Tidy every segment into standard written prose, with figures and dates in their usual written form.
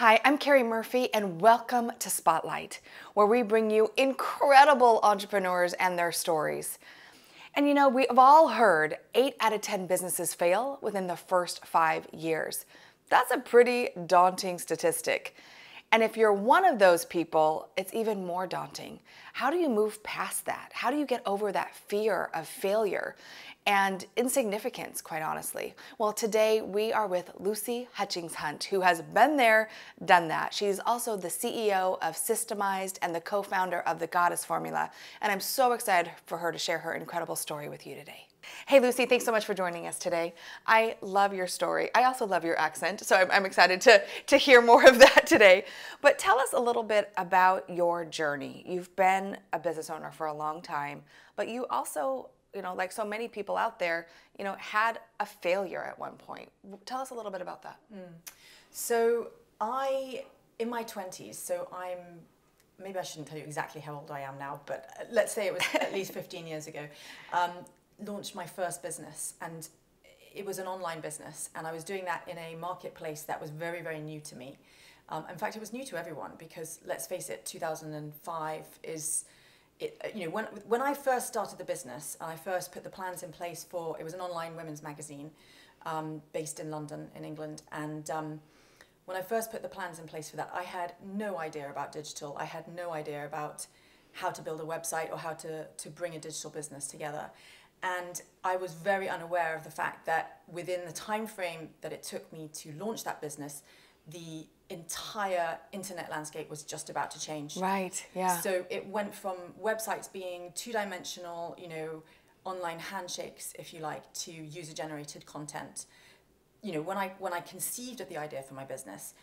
Hi, I'm Keri Murphy, and welcome to Spotlight, where we bring you incredible entrepreneurs and their stories. And you know, we've all heard 8 out of 10 businesses fail within the first 5 years. That's a pretty daunting statistic. And if you're one of those people, it's even more daunting. How do you move past that? How do you get over that fear of failure and insignificance, quite honestly? Well, today we are with Lucy Hutchings Hunt, who has been there, done that. She's also the CEO of Systemized and the co-founder of the Goddess Formula. And I'm so excited for her to share her incredible story with you today. Hey Lucy, thanks so much for joining us today. I love your story. I also love your accent, so I'm excited to hear more of that today. But tell us a little bit about your journey. You've been a business owner for a long time, but you also, like so many people out there, had a failure at one point. Tell us a little bit about that. So in my 20s, maybe I shouldn't tell you exactly how old I am now, but let's say it was at least 15 years ago, launched my first business, and it was an online business, and I was doing that in a marketplace that was very, very new to me. In fact, it was new to everyone because, let's face it, 2005 is... when I first started the business, and I first put the plans in place for, it was an online women's magazine based in London, in England, and when I first put the plans in place for that, I had no idea about digital. I had no idea about how to build a website or how to bring a digital business together. And I was very unaware of the fact that within the time frame that it took me to launch that business, the entire internet landscape was just about to change. Right, yeah. So it went from websites being two-dimensional, online handshakes, if you like, to user-generated content. When I conceived of the idea for my business,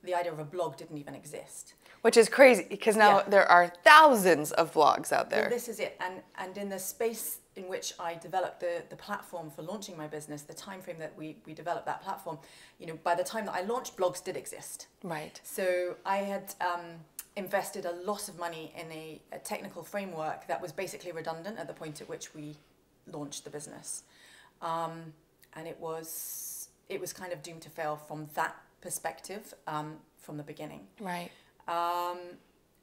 the idea of a blog didn't even exist. Which is crazy, because now there are thousands of blogs out there. Well, this is it. And in the space in which I developed the platform for launching my business, the time frame that we developed that platform, by the time that I launched, blogs did exist. Right. So I had invested a lot of money in a technical framework that was basically redundant at the point at which we launched the business. And it was kind of doomed to fail from that perspective from the beginning. Right.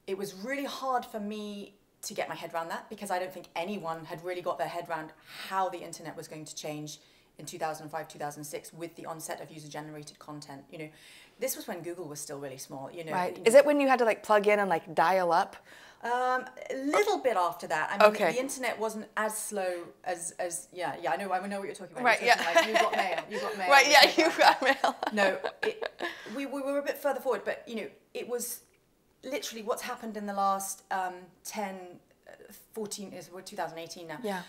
It was really hard for me to get my head around that because I don't think anyone had really got their head around how the internet was going to change in 2005, 2006 with the onset of user-generated content. This was when Google was still really small. Right. Is it when you had to plug in and dial up? A little bit after that. I mean, the internet wasn't as slow as I know what you're talking about. Right, you got mail. Right, yeah, you got mail. No, we were a bit further forward, but it was literally what's happened in the last 14 is we're 2018 now. Yeah.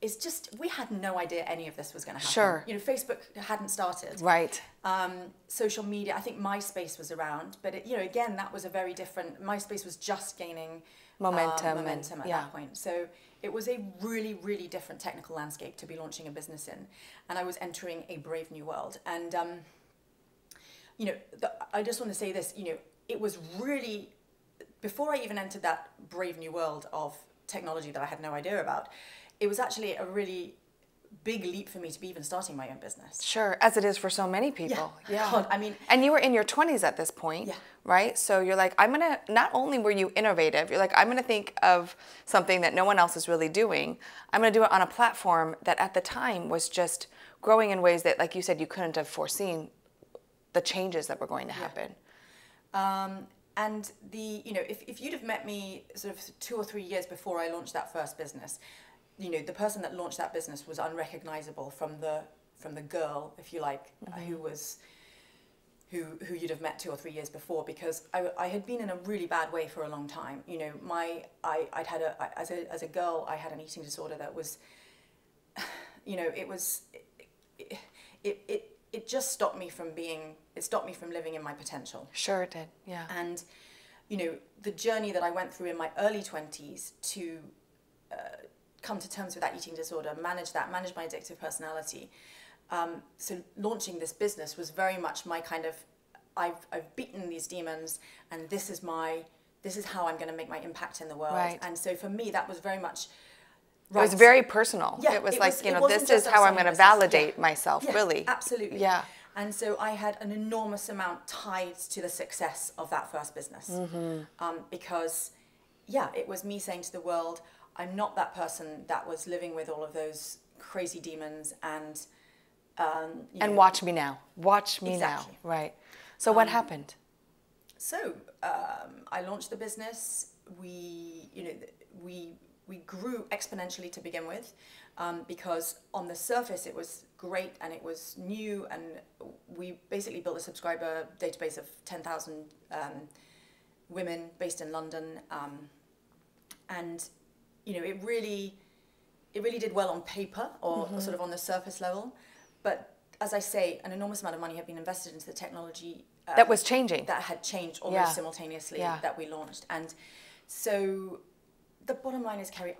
It's just we had no idea any of this was going to happen. Sure. Facebook hadn't started. Right. Social media, I think MySpace was around, but again, that was a very different. MySpace was just gaining momentum at that point. So it was a really, really different technical landscape to be launching a business in, and I was entering a brave new world. And I just want to say this. It was really before I even entered that brave new world of technology that I had no idea about. It was actually a really big leap for me to be even starting my own business. Sure, as it is for so many people. Yeah. God, and you were in your 20s at this point, right? So you're like, not only were you innovative, you're like, I'm gonna think of something that no one else is really doing. I'm gonna do it on a platform that at the time was just growing in ways that, like you said, you couldn't have foreseen the changes that were going to happen. And if you'd have met me sort of 2 or 3 years before I launched that first business, the person that launched that business was unrecognizable from the girl, if you like, who you'd have met 2 or 3 years before, because I had been in a really bad way for a long time. I'd had as a girl, I had an eating disorder that was, it just stopped me from living in my potential. Sure it did, yeah. And, the journey that I went through in my early 20s to come to terms with that eating disorder, manage my addictive personality. So launching this business was very much my kind of, I've beaten these demons, and this is how I'm going to make my impact in the world. Right. And so for me, that was very much. Right. It was very personal. Yeah, it was like, this is how I'm going to validate myself, really. Absolutely. Yeah. And so I had an enormous amount tied to the success of that first business. Because, yeah, it was me saying to the world, I'm not that person that was living with all of those crazy demons and... watch me now. Watch me Exactly. now. Right. So what happened? So I launched the business. We grew exponentially to begin with, because on the surface it was great and it was new, and we basically built a subscriber database of 10,000 women based in London, and it really did well on paper or sort of on the surface level, but as I say, an enormous amount of money had been invested into the technology That was changing. that had changed almost simultaneously that we launched. And so the bottom line is, Keri,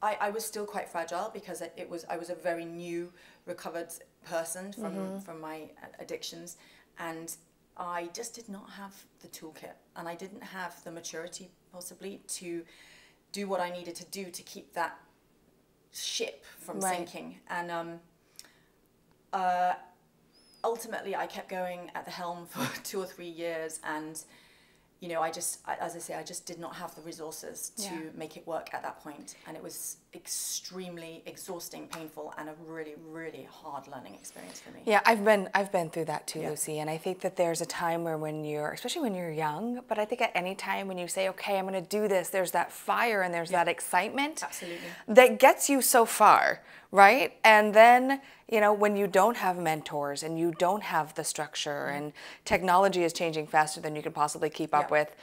I was still quite fragile because I was a very new recovered person from my addictions, and I just did not have the toolkit, and I didn't have the maturity possibly to do what I needed to do to keep that ship from sinking. And ultimately, I kept going at the helm for 2 or 3 years, and as I say, I just did not have the resources to make it work at that point, and it was extremely exhausting, painful, and a really, really hard learning experience for me. Yeah, I've been through that too, Lucy, and I think that there's a time where especially when you're young, but I think at any time when you say, okay, I'm going to do this, there's that fire and there's that excitement. Absolutely. That gets you so far, right? And then, when you don't have mentors and you don't have the structure and technology is changing faster than you could possibly keep up with,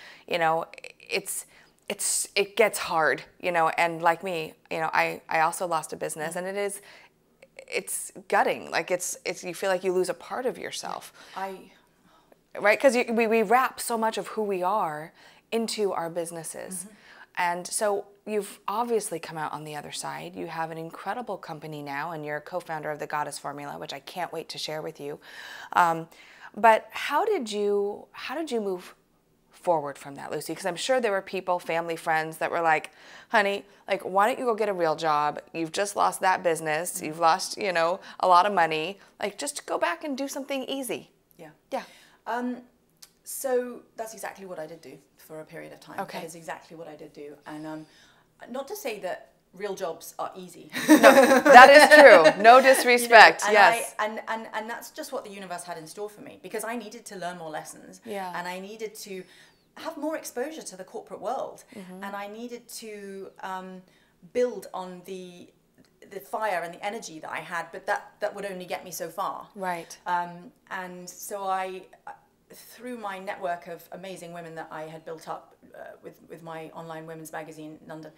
it gets hard, and like me, I also lost a business, and it's gutting. Like it's you feel like you lose a part of yourself. Right? Because we wrap so much of who we are into our businesses. And so you've obviously come out on the other side. You have an incredible company now, and you're a co-founder of the Goddess Formula, which I can't wait to share with you. But how did you move forward from that, Lucy? Because I'm sure there were people, family, friends that were like, honey, like, why don't you go get a real job? You've just lost that business. You've lost, a lot of money. Like, just go back and do something easy. Yeah. So that's exactly what I did do for a period of time. Okay. That is exactly what I did do. And not to say that real jobs are easy. No, that is true. No disrespect. Yes. And that's just what the universe had in store for me, because I needed to learn more lessons. Yeah. And I needed to have more exposure to the corporate world. And I needed to build on the fire and the energy that I had, but that would only get me so far. Right. And so I, through my network of amazing women that I had built up with my online women's magazine in London,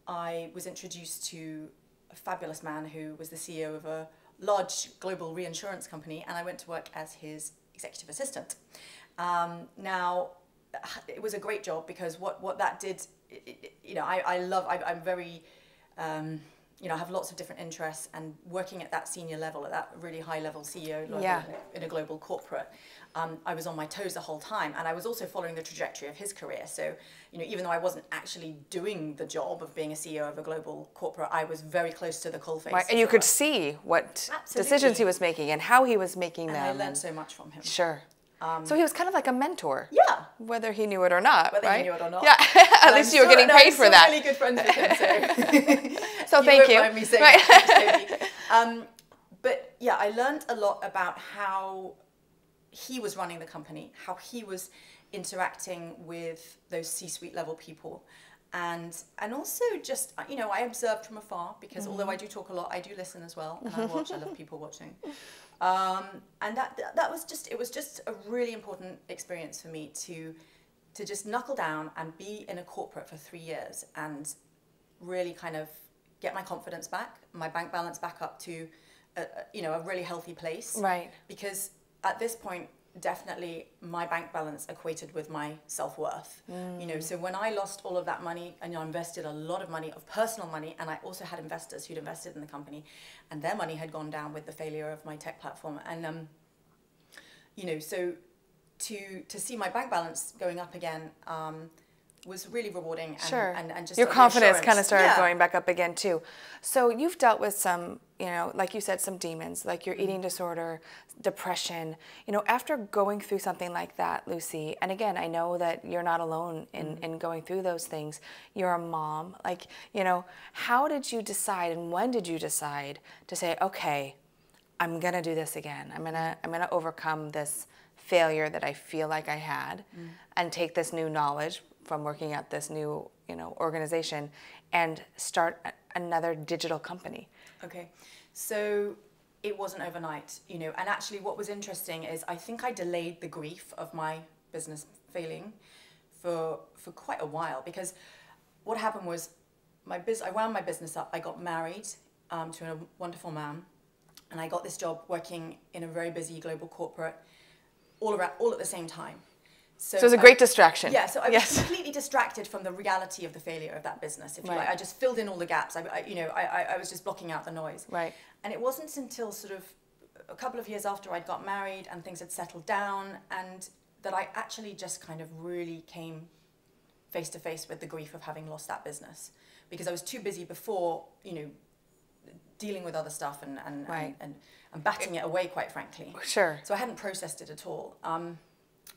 I was introduced to a fabulous man who was the CEO of a large global reinsurance company, and I went to work as his executive assistant. Now, it was a great job because what that did, I'm very, I have lots of different interests, and working at that senior level, at that really high level CEO level in a global corporate, I was on my toes the whole time, and I was also following the trajectory of his career. So, even though I wasn't actually doing the job of being a CEO of a global corporate, I was very close to the coalface. Right, and you could see what decisions he was making and how he was making them. And I learned so much from him. Sure. So he was kind of like a mentor. Yeah. Whether he knew it or not, Whether right? he knew it or not. Yeah. At least you were getting paid for that. I'm really good friends with him, so thank you. Won't mind me saying that, but yeah, I learned a lot about how he was running the company, how he was interacting with those C-suite level people, and also just, I observed from afar, because although I do talk a lot, I do listen as well, and I watch. I love people watching. And that was just a really important experience for me to just knuckle down and be in a corporate for 3 years and really kind of get my confidence back, my bank balance back up to a really healthy place. Right. Because at this point, definitely my bank balance equated with my self-worth. So when I lost all of that money, and I invested a lot of money, of personal money, and I also had investors who'd invested in the company, and their money had gone down with the failure of my tech platform. And so to see my bank balance going up again was really rewarding. And, Sure. and just Your a confidence reassurance. kind of started Yeah. going back up again too. So you've dealt with some, you know, like you said, some demons, like your eating disorder, depression. You know, after going through something like that, Lucy, and again, I know that you're not alone in going through those things. You're a mom. Like, you know, how did you decide and when did you decide to say, okay, I'm gonna do this again. I'm gonna overcome this failure that I feel like I had and take this new knowledge from working at this new, you know, organization and start another digital company. Okay, so it wasn't overnight, you know, and actually what was interesting is I think I delayed the grief of my business failing for quite a while, because what happened was I wound my business up. I got married to a wonderful man, and I got this job working in a very busy global corporate all at the same time. So it was a great distraction. Yeah, so I was completely distracted from the reality of the failure of that business, if you like. I just filled in all the gaps. I was just blocking out the noise. Right. And it wasn't until sort of a couple of years after I'd got married and things had settled down, and that I actually just kind of really came face to face with the grief of having lost that business, because I was too busy before, you know, dealing with other stuff and batting it away, quite frankly. Sure. So I hadn't processed it at all.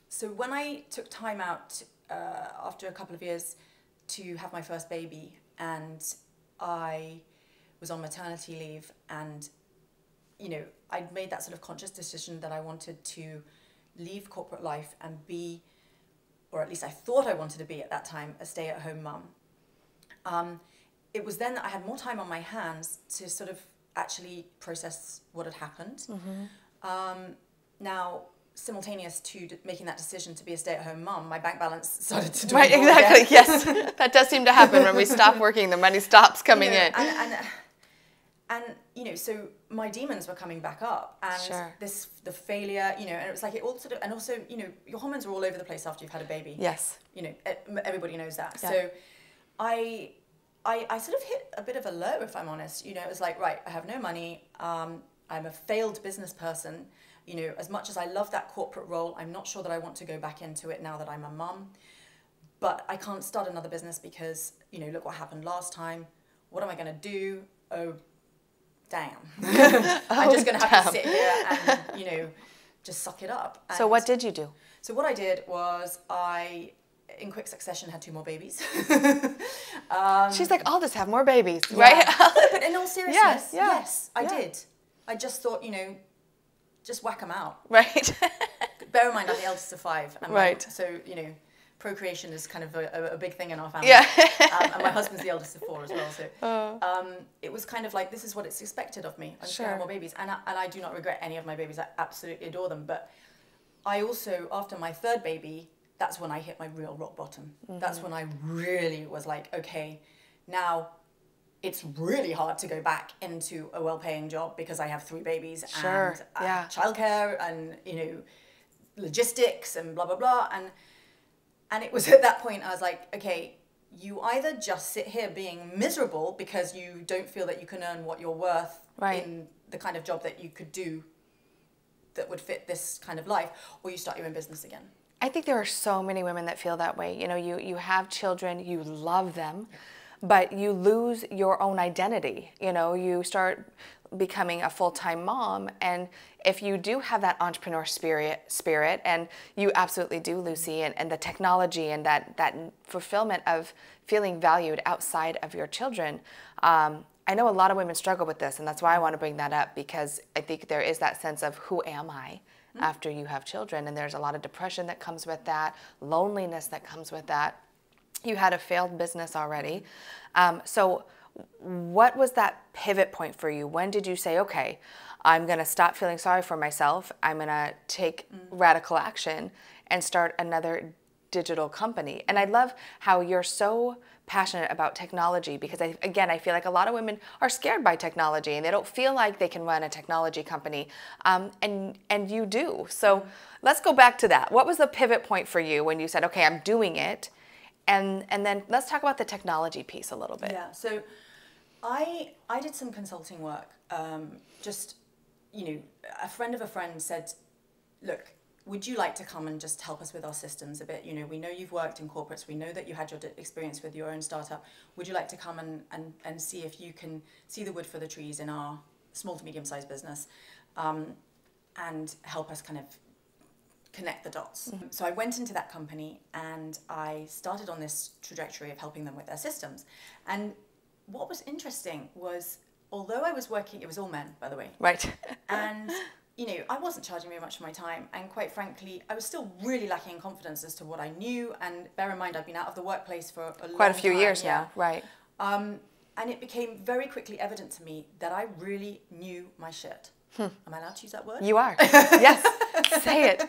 So when I took time out after a couple of years to have my first baby, and I was on maternity leave, and, you know, I'd made that sort of conscious decision that I wanted to leave corporate life and be, or at least I thought I wanted to be at that time, a stay-at-home mum. It was then that I had more time on my hands to sort of actually process what had happened. Now, simultaneous to making that decision to be a stay-at-home mum, my bank balance started to dwindle. Right, exactly, yes. That does seem to happen when we stop working, the money stops coming in. And you know, so my demons were coming back up, and the failure, you know, and it was like it all sort of, and also, you know, your hormones are all over the place after you've had a baby. Yes. You know, everybody knows that. Yeah. So I sort of hit a bit of a low, if I'm honest. You know, it was like, right, I have no money. I'm a failed business person. You know, as much as I love that corporate role, I'm not sure that I want to go back into it now that I'm a mum. But I can't start another business because, you know, look what happened last time. What am I going to do? Oh, damn. I'm just going to have to sit here and, you know, just suck it up. And so what did you do? So what I did was in quick succession, had 2 more babies. She's like, I'll just have more babies, Yeah. right? But in all seriousness, yes, I did. I just thought, you know, just whack them out. Right. Bear in mind, I'm the eldest of 5. And right. So, you know, procreation is kind of a big thing in our family. Yeah. And my husband's the eldest of 4 as well. So it was kind of like, this is what it's expected of me. I'm just going to have more babies. And I do not regret any of my babies. I absolutely adore them. But I also, after my 3rd baby, that's when I hit my real rock bottom. That's when I really was like, okay, now it's really hard to go back into a well-paying job because I have 3 babies and childcare and, you know, logistics and blah, blah, blah. And it was at that point I was like, okay, you either just sit here being miserable because you don't feel that you can earn what you're worth in the kind of job that you could do that would fit this kind of life, or you start your own business again. I think there are so many women that feel that way. You know, you have children, you love them, but you lose your own identity. You know, you start becoming a full-time mom, and if you do have that entrepreneur spirit, and you absolutely do, Lucy, and the technology and that fulfillment of feeling valued outside of your children, I know a lot of women struggle with this, and that's why I want to bring that up, because I think there is that sense of, who am I after you have children? And there's a lot of depression that comes with that, loneliness that comes with that. You had a failed business already. So what was that pivot point for you? When did you say, okay, I'm going to stop feeling sorry for myself, I'm going to take radical action and start another digital company? And I love how you're so passionate about technology, because I feel like a lot of women are scared by technology and they don't feel like they can run a technology company, and you do. So let's go back to that. What was the pivot point for you when you said, okay, I'm doing it? And then let's talk about the technology piece a little bit. Yeah, so I did some consulting work. Just, you know, a friend of a friend said, look, would you like to come and just help us with our systems a bit? You know, we know you've worked in corporates. We know that you had your experience with your own startup. Would you like to come and see if you can see the wood for the trees in our small to medium-sized business, and help us kind of connect the dots? Mm-hmm. So I went into that company and I started on this trajectory of helping them with their systems. And what was interesting was, although I was working, it was all men, by the way. Right. And you know, I wasn't charging very much for my time, and quite frankly, I was still really lacking in confidence as to what I knew. And bear in mind, I'd been out of the workplace for quite a few years now, right? And it became very quickly evident to me that I really knew my shit. Am I allowed to use that word? You are. Yes. Say it.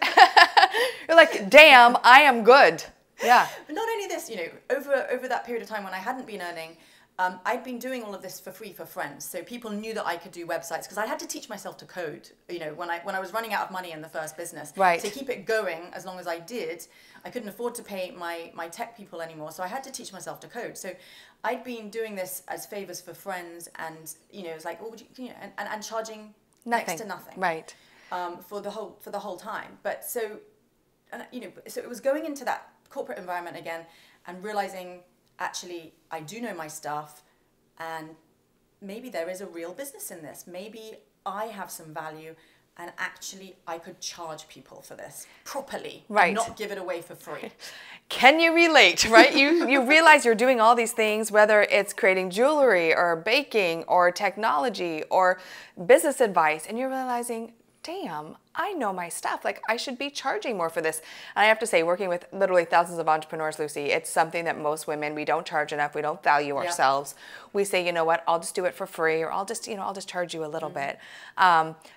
You're like, damn, I am good. Yeah. But not only this, you know, over that period of time when I hadn't been earning, I'd been doing all of this for free for friends. So people knew that I could do websites, because I had to teach myself to code, you know, when I was running out of money in the first business. Right. To keep it going as long as I did, I couldn't afford to pay my tech people anymore. So I had to teach myself to code. So I'd been doing this as favors for friends, and, you know, it was like, oh, would you know, and charging next to nothing. Right. For the whole time. But so, you know, so it was going into that corporate environment again and realizing, actually, I do know my stuff, and maybe there is a real business in this. Maybe I have some value, and actually I could charge people for this properly, right, and not give it away for free. Can you relate, right? You realize you're doing all these things, whether it's creating jewelry or baking or technology or business advice, and you're realizing, damn, I know my stuff. Like, I should be charging more for this. And I have to say, working with literally thousands of entrepreneurs, Lucy, it's something that most women, we don't charge enough. We don't value ourselves. We say, you know what, I'll just do it for free, or I'll just charge you a little bit.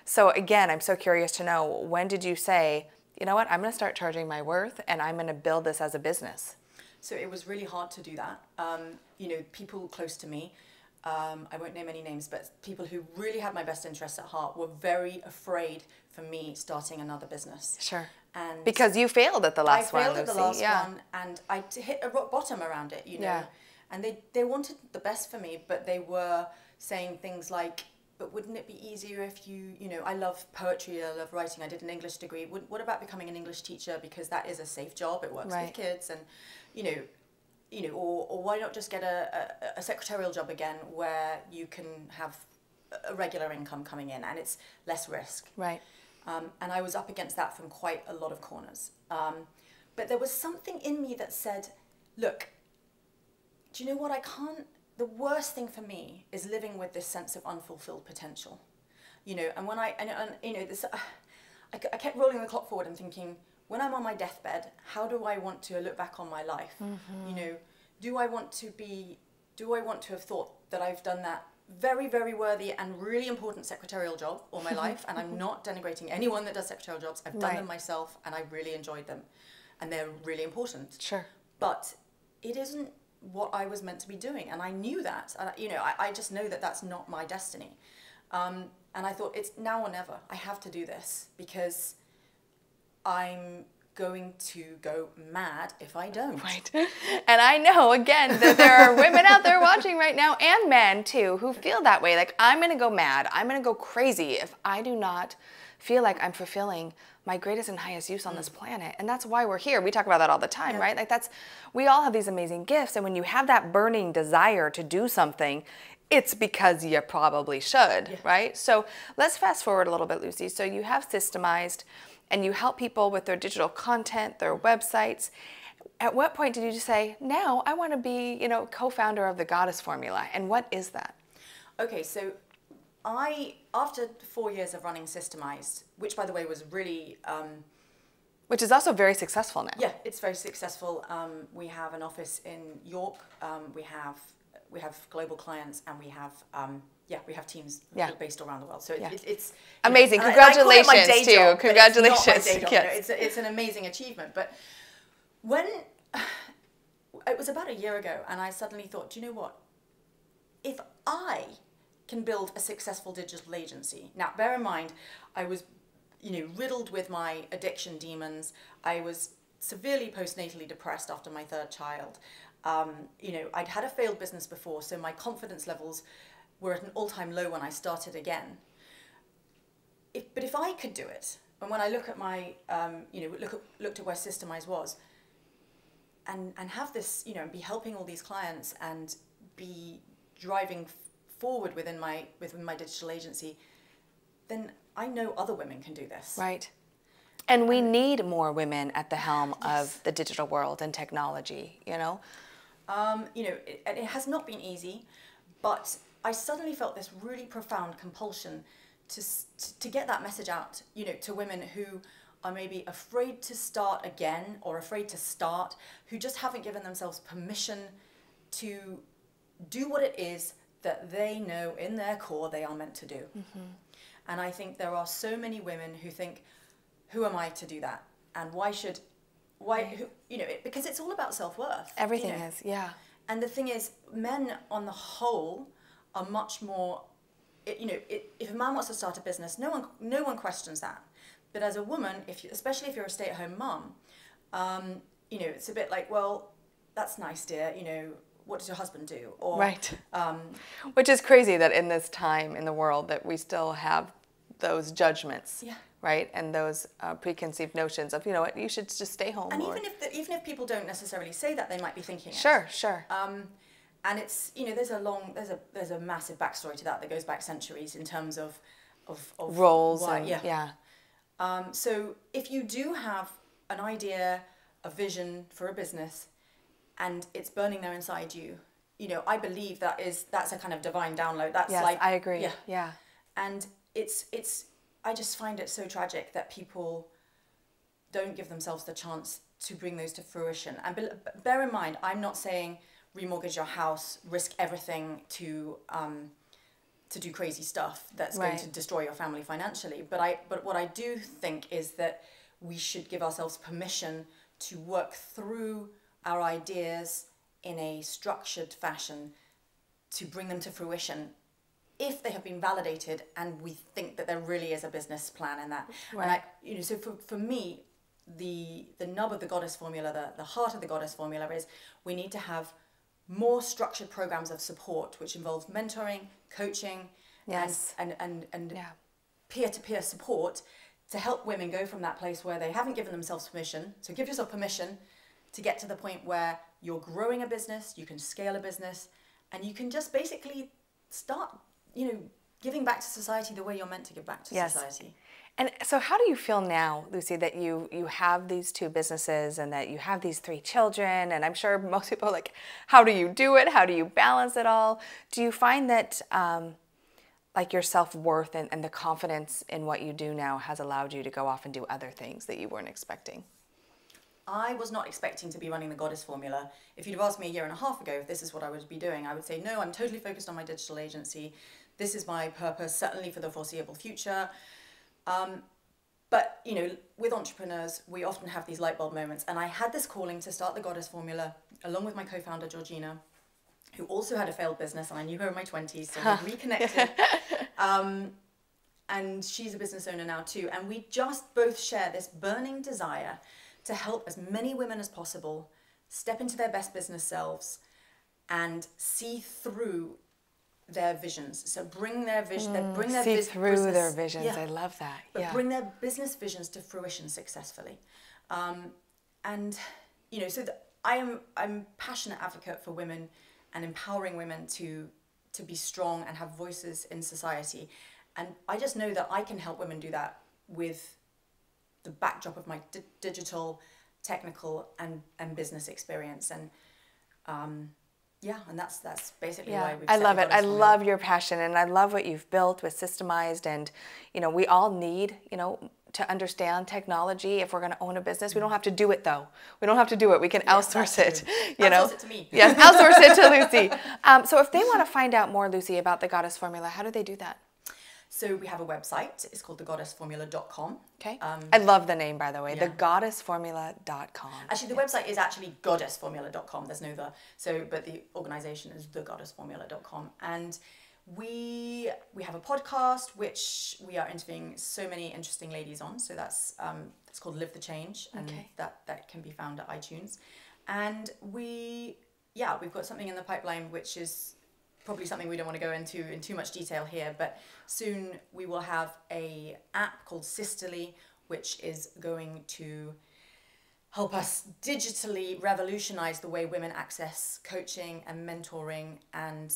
So again, I'm so curious to know, when did you say, you know what, I'm going to start charging my worth, and I'm going to build this as a business? So it was really hard to do that. You know, people close to me, I won't name any names, but people who really had my best interests at heart were very afraid for me starting another business. Sure. And because you failed at the last one, I failed Lucy. at the last one, and I hit a rock bottom around it, you know. Yeah. And they wanted the best for me, but they were saying things like, but wouldn't it be easier if you know, I love poetry, I love writing, I did an English degree. What about becoming an English teacher? Because that is a safe job, it works with kids, and, you know, or why not just get a secretarial job again where you can have a regular income coming in and it's less risk. Right. And I was up against that from quite a lot of corners. But there was something in me that said, look, do you know what, the worst thing for me is living with this sense of unfulfilled potential. You know, and when you know, this, I kept rolling the clock forward and thinking, when I'm on my deathbed, how do I want to look back on my life? Mm-hmm. You know, do I want to have thought that I've done that very, very worthy and really important secretarial job all my life? And I'm not denigrating anyone that does secretarial jobs. I've done them myself, and I really enjoyed them, and they're really important. Sure. But it isn't what I was meant to be doing, and I knew that. You know, I just know that that's not my destiny. And I thought, it's now or never. I have to do this, because I'm going to go mad if I don't. Right. And I know, again, that there are women out there watching right now, and men too, who feel that way. Like, I'm going to go mad, I'm going to go crazy if I do not feel like I'm fulfilling my greatest and highest use on this planet. And that's why we're here. We talk about that all the time, right? Like, we all have these amazing gifts, and when you have that burning desire to do something, it's because you probably should, right? So let's fast forward a little bit, Lucy. So you have systemized, and you help people with their digital content, their websites. At what point did you just say, now I want to be, you know, co-founder of the Goddess Formula? And what is that? Okay, so after 4 years of running Systemized, which by the way was really... which is also very successful now. Yeah, it's very successful. We have an office in York. We have global clients, and we have teams based around the world. So it's amazing. Know, congratulations too. Job, congratulations. It's not my day job. Yes. It's an amazing achievement. But when it was about a year ago, and I suddenly thought, do you know what? If I can build a successful digital agency. Now, bear in mind, I was, you know, riddled with my addiction demons. I was severely postnatally depressed after my third child. You know, I'd had a failed business before, so my confidence levels were at an all-time low when I started again. But if I could do it, when I look at my, looked at where Systemize was, and have this, be helping all these clients and be driving forward within my digital agency, then I know other women can do this. Right. And we need more women at the helm of the digital world and technology, It has not been easy, but I suddenly felt this really profound compulsion to get that message out, to women who are maybe afraid to start again or afraid to start, who just haven't given themselves permission to do what it is that they know in their core they are meant to do. Mm-hmm. And I think there are so many women who think, who am I to do that? And because it's all about self-worth. Everything is, yeah. And the thing is, men on the whole are much more, if a man wants to start a business, no one questions that. But as a woman, especially if you're a stay-at-home mum, it's a bit like, well, that's nice, dear, what does your husband do? Or, right. Which is crazy that in this time in the world that we still have those judgments, yeah. right? And those preconceived notions of, you should just stay home. And even if people don't necessarily say that, they might be thinking it. Sure. And it's, there's a massive backstory to that goes back centuries in terms of roles. Why, and, yeah. So if you do have an idea, a vision for a business, and it's burning there inside you, I believe that's a kind of divine download. That's yes, like, I agree. Yeah. And I just find it so tragic that people don't give themselves the chance to bring those to fruition. And bear in mind, I'm not saying remortgage your house, risk everything to do crazy stuff that's right. going to destroy your family financially. But what I do think is that we should give ourselves permission to work through our ideas in a structured fashion to bring them to fruition if they have been validated and we think that there really is a business plan in that. Right. And so for me, the nub of the Goddess Formula, the heart of the Goddess Formula is we need to have more structured programs of support, which involve mentoring, coaching, yes. and yeah. peer-to-peer support to help women go from that place where they haven't given themselves permission. So give yourself permission to get to the point where you're growing a business, you can scale a business, and you can just basically start, giving back to society the way you're meant to give back to yes. society. And so how do you feel now, Lucy, that you have these 2 businesses and that you have these 3 children? And I'm sure most people are like, how do you do it? How do you balance it all? Do you find that like your self-worth and the confidence in what you do now has allowed you to go off and do other things that you weren't expecting? I was not expecting to be running the Goddess Formula. If you'd have asked me a year and a half ago if this is what I would be doing, I would say, no, I'm totally focused on my digital agency. This is my purpose, certainly for the foreseeable future. But, with entrepreneurs, we often have these light bulb moments. And I had this calling to start the Goddess Formula along with my co-founder, Georgina, who also had a failed business. And I knew her in my 20s, so we reconnected. And she's a business owner now too. And we just both share this burning desire to help as many women as possible step into their best business selves and see through their visions. So bring their vision, see through their visions. Yeah. I love that. But bring their business visions to fruition successfully. So I'm a passionate advocate for women and empowering women to be strong and have voices in society. And I just know that I can help women do that with the backdrop of my digital, technical, and business experience. And and that's basically why we've I love it. I Formula. love your passion, and I love what you've built with Systemized. And we all need to understand technology if we're going to own a business. We don't have to do it though. We don't have to do it. We can outsource it. Outsource it to me. Yes, outsource it to Lucy. So if they want to find out more, Lucy, about the Goddess Formula, how do they do that? So we have a website. It's called thegoddessformula.com. Okay. I love the name, by the way, thegoddessformula.com. Actually, the website is actually goddessformula.com. There's no the. So, but the organization is thegoddessformula.com. And we have a podcast, which we are interviewing so many interesting ladies on. So that's it's called Live the Change, and that can be found at iTunes. And we've got something in the pipeline, which is probably something we don't want to go into in too much detail here, but soon we will have a app called Sisterly, which is going to help us digitally revolutionize the way women access coaching and mentoring and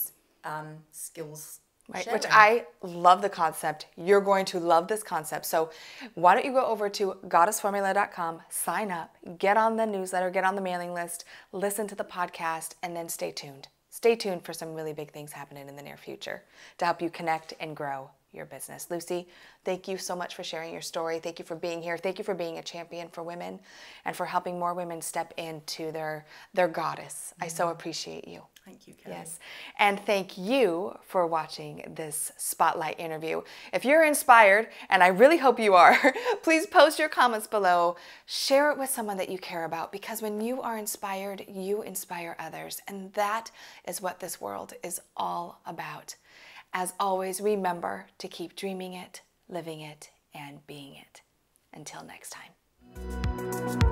skills Right, sharing. which I love the concept. You're going to love this concept. So why don't you go over to goddessformula.com, sign up, get on the newsletter, get on the mailing list, listen to the podcast, and then stay tuned. Stay tuned for some really big things happening in the near future to help you connect and grow your business. Lucy, thank you so much for sharing your story. Thank you for being here. Thank you for being a champion for women and for helping more women step into their goddess. I so appreciate you. Thank you, Keri. Yes. And thank you for watching this Spotlight interview. If you're inspired, and I really hope you are, please post your comments below. Share it with someone that you care about, because when you are inspired, you inspire others. And that is what this world is all about. As always, remember to keep dreaming it, living it, and being it. Until next time.